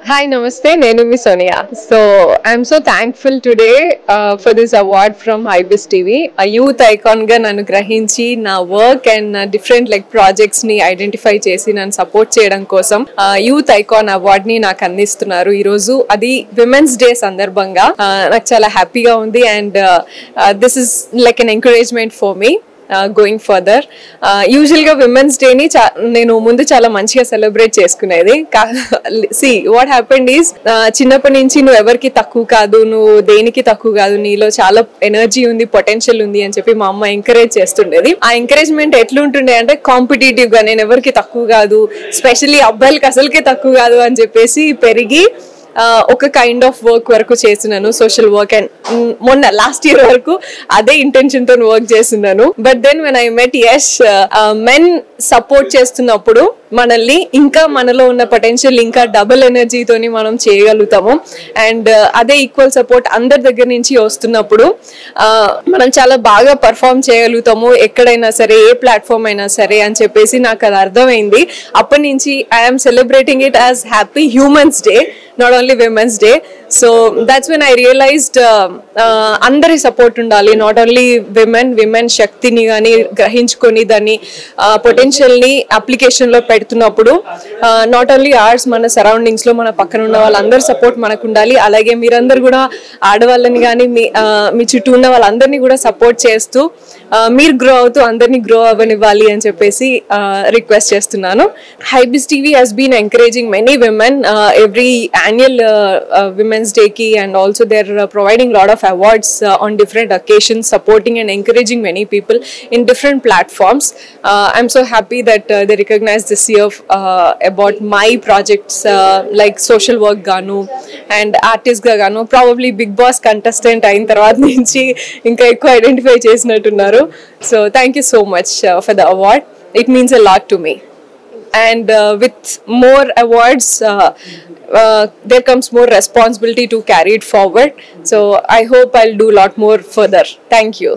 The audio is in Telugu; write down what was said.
Hi, Namaste. Nenu mi Sonia. So I'm so thankful today for this award from Ibis TV. A youth icon ga nanu grahinchi na work and na different like projects ni identify chesi nanu support cheyadam kosam youth icon award ni నాకు అందిస్తున్నారు ఈ రోజు. అది విమెన్స్ డే సందర్భంగా నాకు చాలా హ్యాపీగా ఉంది and this is like an encouragement for me. Going further యూజువల్గా విమెన్స్ డేని నేను ముందు చాలా మంచిగా సెలబ్రేట్ చేసుకునేది. సి వాట్ హ్యాపెండ్ ఈజ్ చిన్నప్పటి నుంచి నువ్వు ఎవరికి తక్కువ కాదు, నువ్వు దేనికి తక్కువ కాదు, నీలో చాలా ఎనర్జీ ఉంది, పొటెన్షియల్ ఉంది అని చెప్పి మా అమ్మ ఎంకరేజ్ చేస్తుండేది. ఆ ఎంకరేజ్మెంట్ ఎట్లుంటుండే అంటే కాంపిటేటివ్ గా నేను ఎవరికి తక్కువ కాదు, స్పెషల్లీ అబ్బాయిలకి అసలుకే తక్కువ కాదు అని చెప్పేసి పెరిగి ఒక కైండ్ ఆఫ్ వర్క్ వరకు చేస్తున్నాను, సోషల్ వర్క్. అండ్ మొన్న లాస్ట్ ఇయర్ వరకు అదే ఇంటెన్షన్ తో వర్క్ చేస్తున్నాను. But then when I met Yash, men support చేస్తున్నప్పుడు మనల్ని ఇంకా మనలో ఉన్న పొటెన్షియల్ ఇంకా డబుల్ ఎనర్జీతోని మనం చేయగలుగుతాము. అండ్ అదే ఈక్వల్ సపోర్ట్ అందరి దగ్గర నుంచి వస్తున్నప్పుడు మనం చాలా బాగా పర్ఫామ్ చేయగలుగుతాము ఎక్కడైనా సరే, ఏ ప్లాట్ఫామ్ అయినా సరే అని చెప్పేసి నాకు అది అర్థమైంది. అప్పటి నుంచి I'm celebrating it as happy humans day, not only women's day. So that's when I realized అందరి సపోర్ట్ ఉండాలి, నాట్ ఓన్లీ విమెన్ శక్తిని కానీ గ్రహించుకొని దాన్ని పొటెన్షియల్ని అప్లికేషన్లో పెడుతున్నప్పుడు నాట్ ఓన్లీ ఆర్ట్స్, మన సరౌండింగ్స్లో మన పక్కన ఉన్న వాళ్ళందరి సపోర్ట్ మనకు ఉండాలి. అలాగే మీరందరూ కూడా ఆడవాళ్ళని కానీ మీ చుట్టూ ఉన్న వాళ్ళందరినీ కూడా సపోర్ట్ చేస్తూ మీరు గ్రో అవుతూ అందరినీ గ్రో అవ్వనివ్వాలి అని చెప్పేసి రిక్వెస్ట్ చేస్తున్నాను. HYBIZ TV has been encouraging many women every annual Women's Day ki, and also they're providing a lot of awards on different occasions, supporting and encouraging many people in different platforms. I'm so happy that they recognize this year about my projects like social work ganu and artist ga ganu. Probably Big Boss contestant ayin tarvata nunchi inka ekku identify chesinattunnaru. So thank you so much for the award. It means a lot to me. And with more awards there comes more responsibility to carry it forward. So I hope I'll do a lot more further. Thank you.